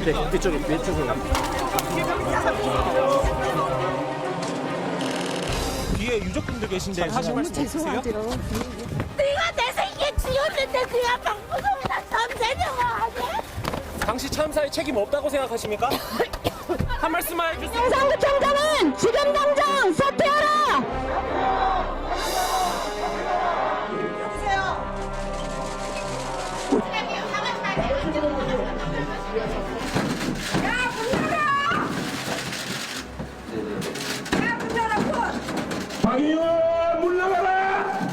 네, 그쪽에 왼쪽으로. 뒤에 유족분들 계신데 하실 말씀 있으세요? 네가 내 생에 지었는데 네가 방구석에다 덤대려고 하냐? 당시 참사에 책임 없다고 생각하십니까? 한 말씀만 해주세요. 용산구청장은 지금 당장 사퇴하라! 박의원 물러가라!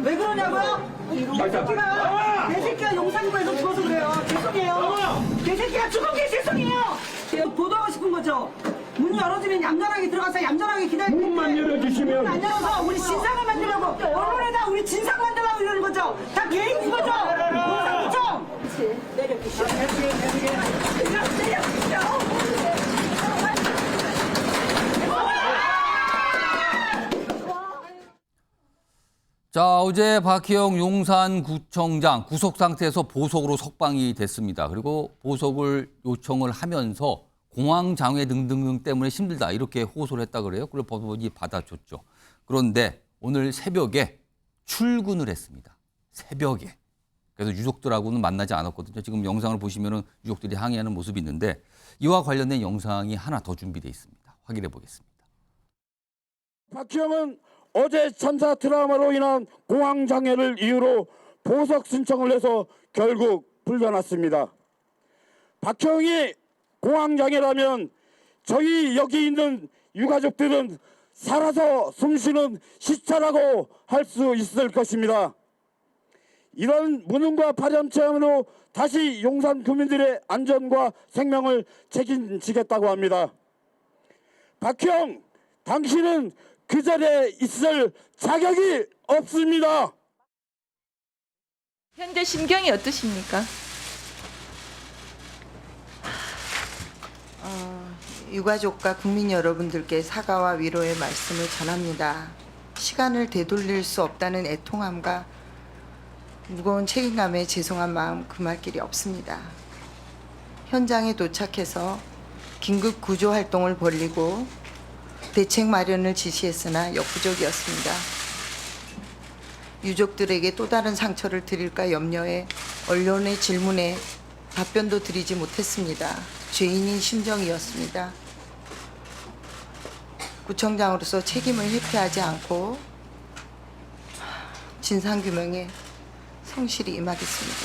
왜 그러냐고요? 개새끼가 용산구에서 죽어서 그래요. 죄송해요. 개새끼가 죽은 게 죄송해요. 보도하고 싶은 거죠. 문 열어주면 얌전하게 들어가서 얌전하게 기다리고 문만 열어주시면. 문 안 열어서 우리 진상을 만들려고 언론에다 우리 진상 만들려고 이러는 거죠. 다 계획인 거죠. 용산구청. 그렇지. 내려주시오. 내려주시오. 자, 어제 박희영 용산구청장 구속 상태에서 보석으로 석방이 됐습니다. 그리고 보석을 요청을 하면서 공황 장애 등등등 때문에 힘들다 이렇게 호소를 했다 그래요. 그걸 법원이 받아줬죠. 그런데 오늘 새벽에 출근을 했습니다. 새벽에. 그래서 유족들하고는 만나지 않았거든요. 지금 영상을 보시면은 유족들이 항의하는 모습이 있는데 이와 관련된 영상이 하나 더 준비되어 있습니다. 확인해 보겠습니다. 박희영은 어제 참사 트라우마로 인한 공황장애를 이유로 보석 신청을 해서 결국 풀려났습니다. 박희영이 공황장애라면 저희 여기 있는 유가족들은 살아서 숨쉬는 시체라고 할 수 있을 것입니다. 이런 무능과 파렴치함으로 다시 용산 구민들의 안전과 생명을 책임지겠다고 합니다. 박희영, 당신은 그 자리에 있을 자격이 없습니다. 현재 심경이 어떠십니까? 유가족과 국민 여러분들께 사과와 위로의 말씀을 전합니다. 시간을 되돌릴 수 없다는 애통함과 무거운 책임감에 죄송한 마음 금할 길이 없습니다. 현장에 도착해서 긴급 구조 활동을 벌이고 대책 마련을 지시했으나 역부족이었습니다. 유족들에게 또 다른 상처를 드릴까 염려해 언론의 질문에 답변도 드리지 못했습니다. 죄인인 심정이었습니다. 구청장으로서 책임을 회피하지 않고 진상규명에 성실히 임하겠습니다.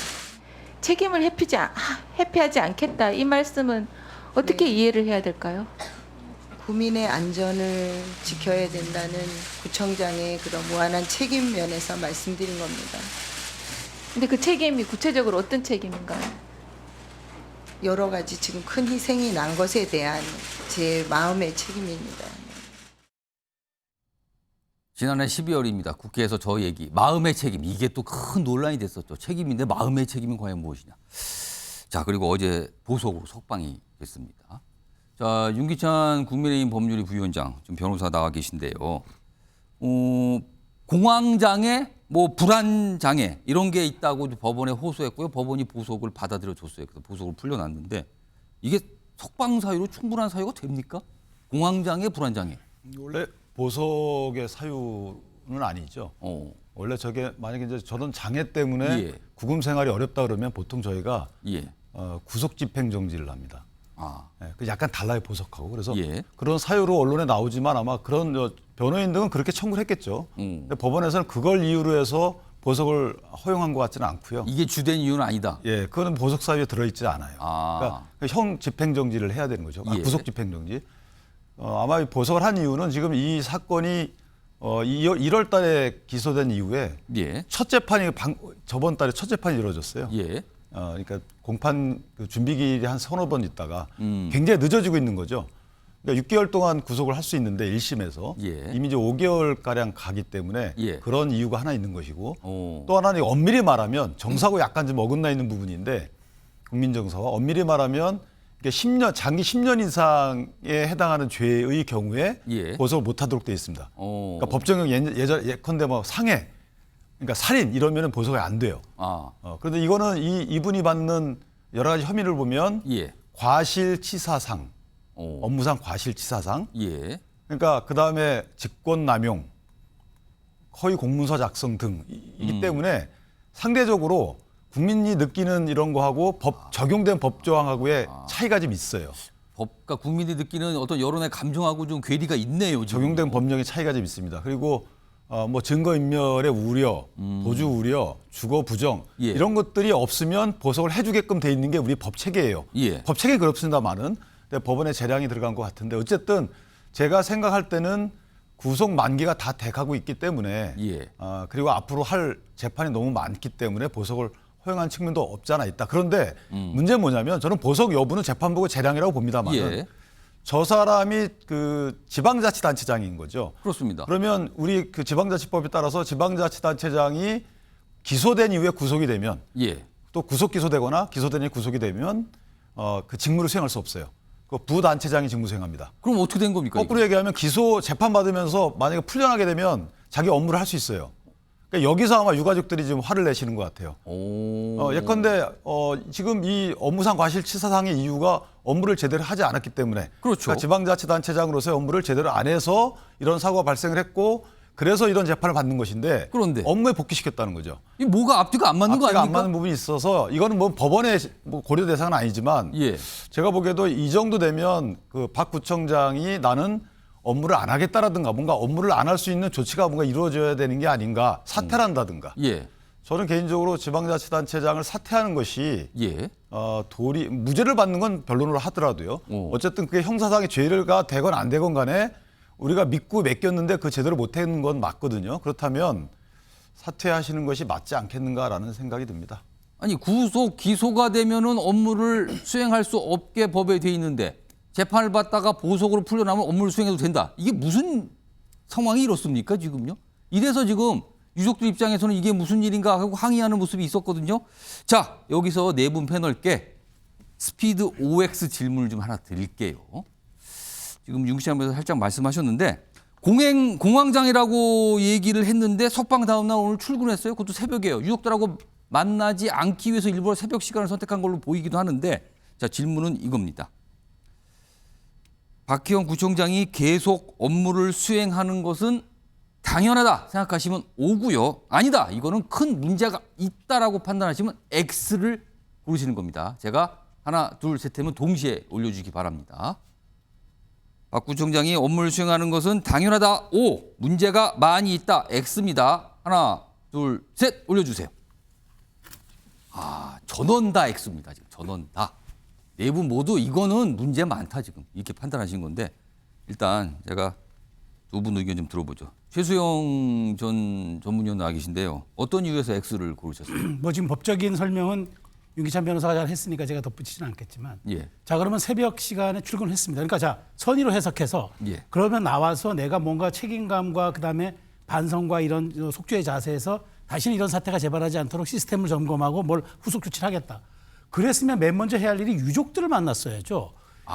책임을 회피하지 않겠다. 이 말씀은 어떻게 네. 이해를 해야 될까요? 국민의 안전을 지켜야 된다는 구청장의 그런 무한한 책임 면에서 말씀드린 겁니다. 근데 그 책임이 구체적으로 어떤 책임인가요? 여러 가지 지금 큰 희생이 난 것에 대한 제 마음의 책임입니다. 지난해 12월입니다. 국회에서 저 얘기, 마음의 책임, 이게 또 큰 논란이 됐었죠. 책임인데 마음의 책임은 과연 무엇이냐. 자, 그리고 어제 보석으로 석방이 됐습니다. 자, 윤기찬 국민의힘 법률위 부위원장, 지금 변호사 나와 계신데요. 공황장애, 불안장애 이런 게 있다고 법원에 호소했고요. 법원이 보석을 받아들여 줬어요. 그래서 보석을 풀려났는데 이게 석방 사유로 충분한 사유가 됩니까? 공황장애, 불안장애. 원래 보석의 사유는 아니죠. 원래 저게 만약에 이제 저런 장애 때문에 예. 구금 생활이 어렵다 그러면 보통 저희가 예. 구속 집행 정지를 합니다. 아. 예, 그 약간 달라요 보석하고. 그래서 예. 그런 사유로 언론에 나오지만 아마 그런 변호인 등은 그렇게 청구를 했겠죠. 근데 법원에서는 그걸 이유로 해서 보석을 허용한 것 같지는 않고요. 이게 주된 이유는 아니다. 예, 그거는 보석 사유에 들어있지 않아요. 아. 그러니까 형 집행 정지를 해야 되는 거죠. 예. 구속 집행 정지. 아마 이 보석을 한 이유는 지금 이 사건이 1월 달에 기소된 이후에 예. 첫 재판이 저번 달에 첫 재판이 이루어졌어요. 예. 그러니까 공판 준비 기일이 한 서너 번 있다가 굉장히 늦어지고 있는 거죠. 그러니까 6개월 동안 구속을 할 수 있는데 1심에서 예. 이미 이제 5개월 가량 가기 때문에 예. 그런 이유가 하나 있는 것이고 오. 또 하나는 엄밀히 말하면 정사고 약간 좀 어긋나 있는 부분인데 국민정서와 엄밀히 말하면 이게 10년 장기 10년 이상에 해당하는 죄의 경우에 예. 보석을 못하도록 되어 있습니다. 오. 그러니까 법정형 예컨대 뭐 상해 그러니까 살인 이러면은 보석이 안 돼요. 그런데 이거는 이분이 받는 여러 가지 혐의를 보면 예. 과실치사상, 업무상 과실치사상. 예. 그러니까 그 다음에 직권남용, 허위 공문서 작성 등이기 때문에 상대적으로 국민이 느끼는 이런 거하고 적용된 법조항하고의 차이가 좀 있어요. 법과 국민이 느끼는 어떤 여론의 감정하고 좀 괴리가 있네요. 지금. 적용된 법령의 차이가 좀 있습니다. 그리고 뭐 증거인멸의 우려, 도주 우려, 주거 부정 예. 이런 것들이 없으면 보석을 해주게끔 돼 있는 게 우리 법 체계예요. 예. 법 체계 그렇습니다만은 법원에 재량이 들어간 것 같은데 어쨌든 제가 생각할 때는 구속 만기가 다 돼가고 있기 때문에 예. 그리고 앞으로 할 재판이 너무 많기 때문에 보석을 허용한 측면도 없지 않아 있다. 그런데 문제는 뭐냐면 저는 보석 여부는 재판부의 재량이라고 봅니다만 예. 저 사람이 그 지방자치단체장인 거죠. 그렇습니다. 그러면 우리 그 지방자치법에 따라서 지방자치단체장이 기소된 이후에 구속이 되면 예. 또 구속 기소되거나 기소된 이후에 구속이 되면 그 직무를 수행할 수 없어요. 그 부단체장이 직무 수행합니다. 그럼 어떻게 된 겁니까? 거꾸로 얘기하면 기소 재판 받으면서 만약에 풀려나게 되면 자기 업무를 할 수 있어요. 그러니까 여기서 아마 유가족들이 지금 화를 내시는 것 같아요. 예컨대 지금 이 업무상 과실치사상의 이유가 업무를 제대로 하지 않았기 때문에 그렇죠. 그러니까 지방자치단체장으로서의 업무를 제대로 안 해서 이런 사고가 발생을 했고 그래서 이런 재판을 받는 것인데 그런데 업무에 복귀시켰다는 거죠. 이 뭐가 앞뒤가 안 맞는 거 앞뒤가 아닙니까? 안 맞는 부분이 있어서 이거는 뭐 법원의 뭐 고려 대상은 아니지만 예. 제가 보기에도 이 정도 되면 그 박 구청장이 나는 업무를 안 하겠다라든가 뭔가 업무를 안 할 수 있는 조치가 뭔가 이루어져야 되는 게 아닌가 사퇴를 한다든가. 예. 저는 개인적으로 지방자치단체장을 사퇴하는 것이 예. 도리 무죄를 받는 건 변론으로 하더라도요. 어쨌든 그게 형사상의 죄가 되건 안 되건 간에 우리가 믿고 맡겼는데 그 제대로 못한 건 맞거든요. 그렇다면 사퇴하시는 것이 맞지 않겠는가라는 생각이 듭니다. 아니 구속 기소가 되면은 업무를 수행할 수 없게 법에 돼 있는데 재판을 받다가 보석으로 풀려나면 업무를 수행해도 된다. 이게 무슨 상황이 이렇습니까 지금요? 이래서 지금 유족들 입장에서는 이게 무슨 일인가 하고 항의하는 모습이 있었거든요. 자, 여기서 네 분 패널께 스피드 OX 질문을 좀 하나 드릴게요. 지금 윤 기자님께서 살짝 말씀하셨는데 공황장애라고 얘기를 했는데 석방 다음 날 오늘 출근했어요. 그것도 새벽이에요. 유족들하고 만나지 않기 위해서 일부러 새벽 시간을 선택한 걸로 보이기도 하는데 자, 질문은 이겁니다. 박희영 구청장이 계속 업무를 수행하는 것은 당연하다 생각하시면 O고요. 아니다. 이거는 큰 문제가 있다라고 판단하시면 X를 고르시는 겁니다. 제가 하나, 둘, 셋 하면 동시에 올려주기 바랍니다. 박 구청장이 업무를 수행하는 것은 당연하다. O. 문제가 많이 있다. X입니다. 하나, 둘, 셋 올려주세요. 전원 다 X입니다. 지금 전원 다. 네 분 모두 이거는 문제 많다 지금 이렇게 판단하신 건데 일단 제가 두 분 의견 좀 들어보죠. 최수영 전 전문위원 나와 계신데요. 어떤 이유에서 X를 고르셨어요? 뭐 지금 법적인 설명은 윤기찬 변호사가 잘 했으니까 제가 덧붙이지는 않겠지만 예. 자 그러면 새벽 시간에 출근했습니다. 그러니까 자 선의로 해석해서 예. 그러면 나와서 내가 뭔가 책임감과 그다음에 반성과 이런 속죄의 자세에서 다시는 이런 사태가 재발하지 않도록 시스템을 점검하고 뭘 후속 조치를 하겠다. 그랬으면 맨 먼저 해야 할 일이 유족들을 만났어야죠.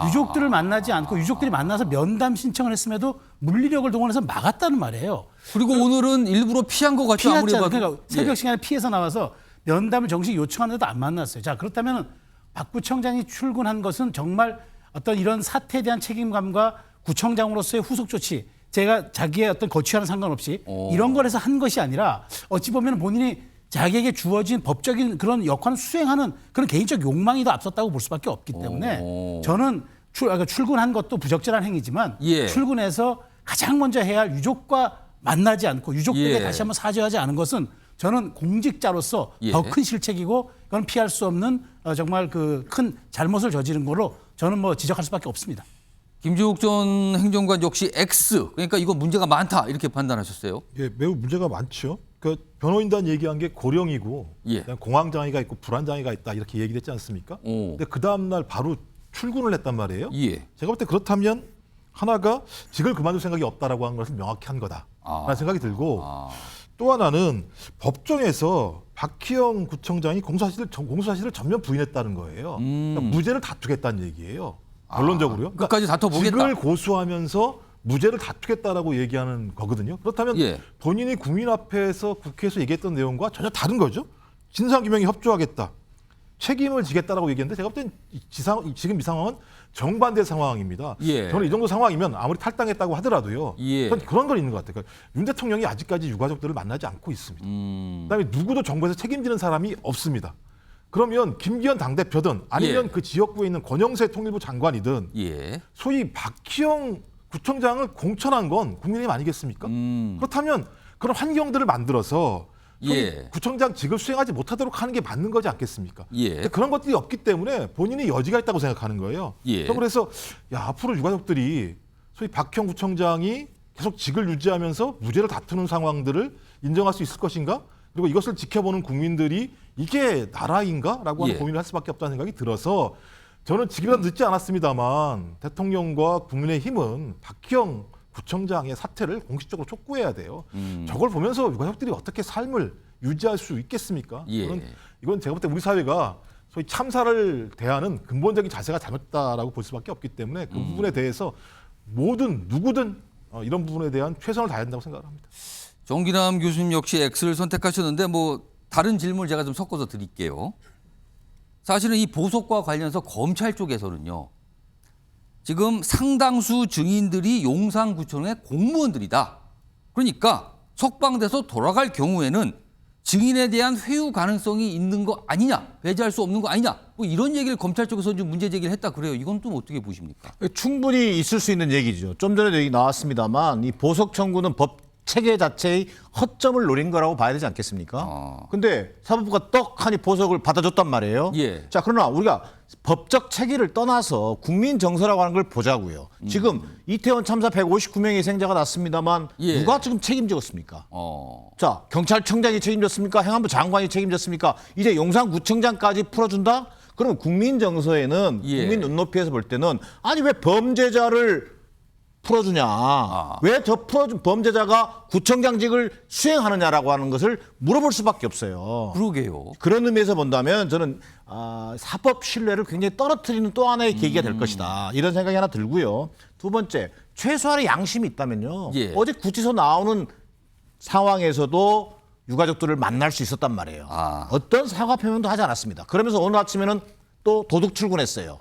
유족들을 만나지 않고 유족들이 만나서 면담 신청을 했음에도 물리력을 동원해서 막았다는 말이에요. 그리고 오늘은 일부러 피한 것 같죠. 아무리 피했잖아요. 봐도. 그러니까 새벽 예. 시간에 피해서 나와서 면담을 정식 요청하는데도 안 만났어요. 자 그렇다면 박 구청장이 출근한 것은 정말 어떤 이런 사태에 대한 책임감과 구청장으로서의 후속 조치, 제가 자기의 어떤 거취와는 상관없이 이런 걸 해서 한 것이 아니라 어찌 보면 본인이 자기에게 주어진 법적인 그런 역할을 수행하는 그런 개인적 욕망이 더 앞섰다고 볼 수밖에 없기 때문에 저는 출근한 것도 부적절한 행위지만 예. 출근해서 가장 먼저 해야 할 유족과 만나지 않고 유족들에게 예. 다시 한번 사죄하지 않은 것은 저는 공직자로서 예. 더 큰 실책이고 그건 피할 수 없는 정말 그 큰 잘못을 저지른 거로 저는 뭐 지적할 수밖에 없습니다. 김주욱 전 행정관 역시 X. 그러니까 이거 문제가 많다 이렇게 판단하셨어요. 예, 매우 문제가 많죠. 그 변호인단 얘기한 게 고령이고 예. 그냥 공황장애가 있고 불안장애가 있다 이렇게 얘기했지 않습니까? 근데 그 다음 날 바로 출근을 했단 말이에요. 예. 제가 볼 때 그렇다면 하나가 직을 그만둘 생각이 없다라고 하는 것을 명확히 한 거다라는 생각이 들고 또 하나는 법정에서 박희영 구청장이 공소사실을 전면 부인했다는 거예요. 그러니까 무죄를 다투겠다는 얘기예요. 결론적으로요. 끝까지 다퉈보겠다. 직을 고수하면서 무죄를 다투겠다라고 얘기하는 거거든요. 그렇다면 예. 본인이 국민 앞에서 국회에서 얘기했던 내용과 전혀 다른 거죠. 진상규명에 협조하겠다. 책임을 지겠다라고 얘기했는데 제가 볼 땐 지금 이 상황은 정반대 상황입니다. 예. 저는 이 정도 상황이면 아무리 탈당했다고 하더라도요. 예. 저는 그런 건 있는 것 같아요. 그러니까 윤 대통령이 아직까지 유가족들을 만나지 않고 있습니다. 그다음에 누구도 정부에서 책임지는 사람이 없습니다. 그러면 김기현 당대표든 아니면 예. 그 지역구에 있는 권영세 통일부 장관이든 예. 소위 박희영 구청장을 공천한 건 국민의힘 아니겠습니까? 그렇다면 그런 환경들을 만들어서 예. 구청장 직을 수행하지 못하도록 하는 게 맞는 거지 않겠습니까? 예. 근데 그런 것들이 없기 때문에 본인이 여지가 있다고 생각하는 거예요. 예. 그래서 앞으로 유가족들이 소위 박형 구청장이 계속 직을 유지하면서 무죄를 다투는 상황들을 인정할 수 있을 것인가? 그리고 이것을 지켜보는 국민들이 이게 나라인가라고 하는 예. 고민을 할 수밖에 없다는 생각이 들어서 저는 지금이라도 늦지 않았습니다만 대통령과 국민의힘은 박형 구청장의 사퇴를 공식적으로 촉구해야 돼요. 저걸 보면서 유가족들이 어떻게 삶을 유지할 수 있겠습니까? 예. 이건 제가 볼 때 우리 사회가 소위 참사를 대하는 근본적인 자세가 잘못됐다라고 볼 수밖에 없기 때문에 그 부분에 대해서 누구든 이런 부분에 대한 최선을 다해야 된다고 생각을 합니다. 정기남 교수님 역시 X를 선택하셨는데 뭐 다른 질문을 제가 좀 섞어서 드릴게요. 사실은 이 보석과 관련해서 검찰 쪽에서는요. 지금 상당수 증인들이 용산구청의 공무원들이다. 그러니까 석방돼서 돌아갈 경우에는 증인에 대한 회유 가능성이 있는 거 아니냐, 배제할 수 없는 거 아니냐, 뭐 이런 얘기를 검찰 쪽에서 좀 문제 제기를 했다 그래요. 이건 좀 어떻게 보십니까? 충분히 있을 수 있는 얘기죠. 좀 전에도 얘기 나왔습니다만 이 보석 청구는 법 체계 자체의 허점을 노린 거라고 봐야 되지 않겠습니까? 근데 사법부가 떡하니 보석을 받아줬단 말이에요. 예. 자, 그러나 우리가 법적 체계를 떠나서 국민 정서라고 하는 걸 보자고요. 지금 이태원 참사 159명의 희생자가 났습니다만 예. 누가 지금 책임졌습니까? 자, 경찰청장이 책임졌습니까? 행안부 장관이 책임졌습니까? 이제 용산구청장까지 풀어준다? 그러면 국민 정서에는 예. 국민 눈높이에서 볼 때는 아니 왜 범죄자를 풀어주냐. 왜 저 풀어준 범죄자가 구청장직을 수행하느냐라고 하는 것을 물어볼 수밖에 없어요. 그러게요. 그런 의미에서 본다면 저는 사법 신뢰를 굉장히 떨어뜨리는 또 하나의 계기가 될 것이다. 이런 생각이 하나 들고요. 두 번째, 최소한의 양심이 있다면요. 예. 어제 구치소 나오는 상황에서도 유가족들을 만날 수 있었단 말이에요. 어떤 사과 표명도 하지 않았습니다. 그러면서 오늘 아침에는 또 도둑 출근했어요.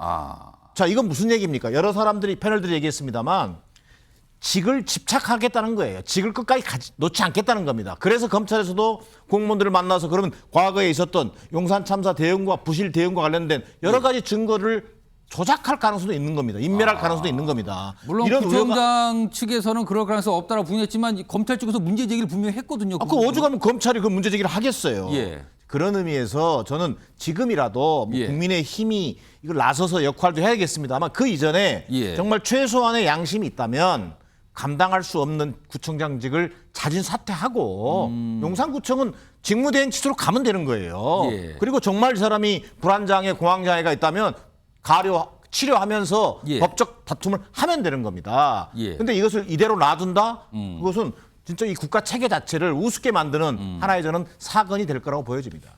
자, 이건 무슨 얘기입니까? 여러 사람들이 패널들이 얘기했습니다만 직을 집착하겠다는 거예요. 직을 끝까지 놓지 않겠다는 겁니다. 그래서 검찰에서도 공무원들을 만나서 그러면 과거에 있었던 용산 참사 대응과 부실 대응과 관련된 여러 가지 증거를 조작할 가능성도 있는 겁니다. 인멸할 가능성도 있는 겁니다. 물론 이런 구청장 측에서는 그럴 가능성 없다라고 부인했지만 검찰 쪽에서 문제 제기를 분명히 했거든요. 그 오죽하면 검찰이 그 문제 제기를 하겠어요. 예. 그런 의미에서 저는 지금이라도 뭐 예. 국민의 힘이 이걸 나서서 역할도 해야겠습니다만 그 이전에 예. 정말 최소한의 양심이 있다면 감당할 수 없는 구청장직을 자진 사퇴하고 용산구청은 직무대행 취소로 가면 되는 거예요. 예. 그리고 정말 이 사람이 불안장애, 공황장애가 있다면 치료하면서 예. 법적 다툼을 하면 되는 겁니다. 예. 근데 이것을 이대로 놔둔다? 그것은 진짜 이 국가 체계 자체를 우습게 만드는 하나의 저는 사건이 될 거라고 보여집니다.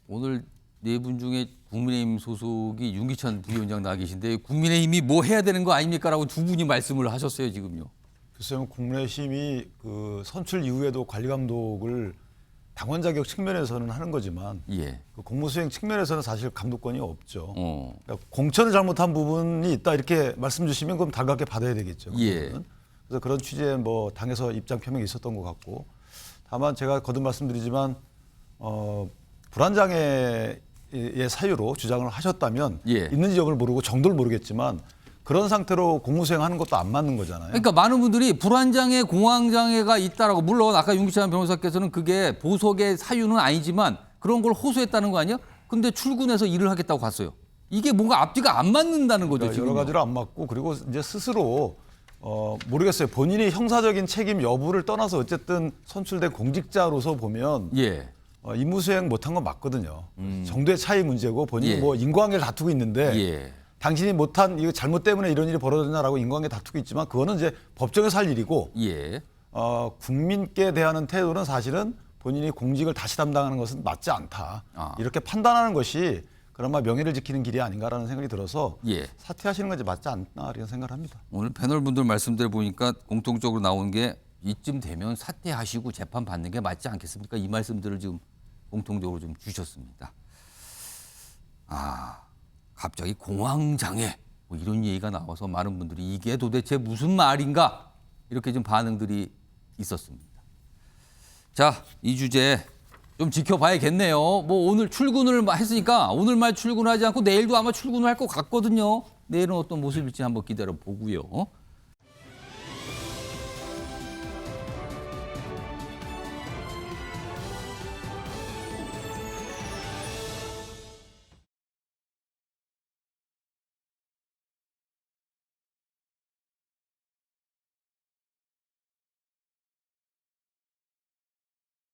오늘 네 분 중에 국민의힘 소속이 윤기찬 부위원장 나와 계신데 국민의힘이 뭐 해야 되는 거 아닙니까라고 두 분이 말씀을 하셨어요 지금요. 글쎄요, 국민의힘이 그 선출 이후에도 관리 감독을 당원 자격 측면에서는 하는 거지만 예. 그 공무수행 측면에서는 사실 감독권이 없죠. 그러니까 공천을 잘못한 부분이 있다 이렇게 말씀 주시면 그럼 달갑게 받아야 되겠죠. 예. 그래서 그런 취지의 뭐 당에서 입장 표명이 있었던 것 같고 다만 제가 거듭 말씀드리지만 불안장애의 사유로 주장을 하셨다면 예. 있는지 여부를 모르고 정도를 모르겠지만 그런 상태로 공무수행하는 것도 안 맞는 거잖아요. 그러니까 많은 분들이 불안장애, 공황장애가 있다라고 물론 아까 윤기찬 변호사께서는 그게 보석의 사유는 아니지만 그런 걸 호소했다는 거 아니야? 근데 출근해서 일을 하겠다고 갔어요. 이게 뭔가 앞뒤가 안 맞는다는 거죠. 그러니까 여러 가지로 안 맞고 그리고 이제 스스로 모르겠어요. 본인이 형사적인 책임 여부를 떠나서 어쨌든 선출된 공직자로서 보면 예. 임무 수행 못한 건 맞거든요. 정도의 차이 문제고 본인이 예. 뭐 인과관계를 다투고 있는데 예. 당신이 못한 이거 잘못 때문에 이런 일이 벌어졌냐라고 인과관계 다투고 있지만 그거는 이제 법정에서 할 일이고 예. 국민께 대하는 태도는 사실은 본인이 공직을 다시 담당하는 것은 맞지 않다. 이렇게 판단하는 것이 그런 말 명예를 지키는 길이 아닌가라는 생각이 들어서 예. 사퇴하시는 것이 맞지 않나 이런 생각을 합니다. 오늘 패널 분들 말씀들 보니까 공통적으로 나온 게 이쯤 되면 사퇴하시고 재판 받는 게 맞지 않겠습니까? 이 말씀들을 지금 공통적으로 좀 주셨습니다. 아, 갑자기 공황장애 뭐 이런 얘기가 나와서 많은 분들이 이게 도대체 무슨 말인가 이렇게 좀 반응들이 있었습니다. 자, 이 주제 좀 지켜봐야겠네요. 뭐 오늘 출근을 했으니까 오늘 말 출근하지 않고 내일도 아마 출근을 할 것 같거든요. 내일은 어떤 모습일지 한번 기다려 보고요.